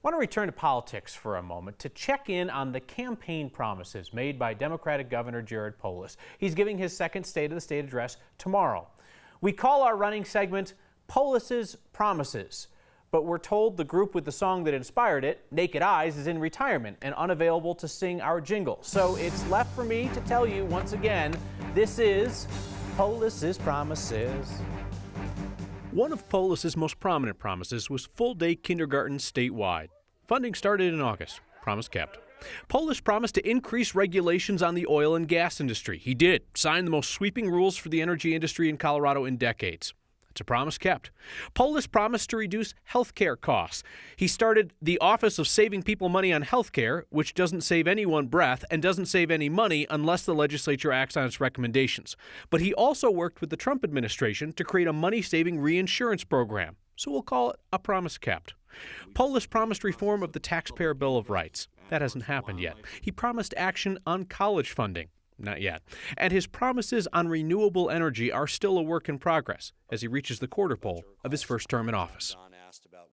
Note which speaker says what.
Speaker 1: I want to return to politics for a moment to check in on the campaign promises made by Democratic Governor Jared Polis. He's giving his second State of the State address tomorrow. We call our running segment Polis Promises, but we're told the group with the song that inspired it, Naked Eyes, is in retirement and unavailable to sing our jingle. So it's left for me to tell you once again, this is Polis Promises. One of Polis's most prominent promises was full-day kindergarten statewide. Funding started in August. Promise kept. Polis promised to increase regulations on the oil and gas industry. He did. Signed the most sweeping rules for the energy industry in Colorado in decades. It's a promise kept. Polis promised to reduce health care costs. He started the Office of Saving People Money on Health Care, which doesn't save anyone breath and doesn't save any money unless the legislature acts on its recommendations. But he also worked with the Trump administration to create a money-saving reinsurance program. So we'll call it a promise kept. Polis promised reform of the Taxpayer Bill of Rights. That hasn't happened yet. He promised action on college funding. Not yet. And his promises on renewable energy are still a work in progress as he reaches the quarter pole of his first term in office.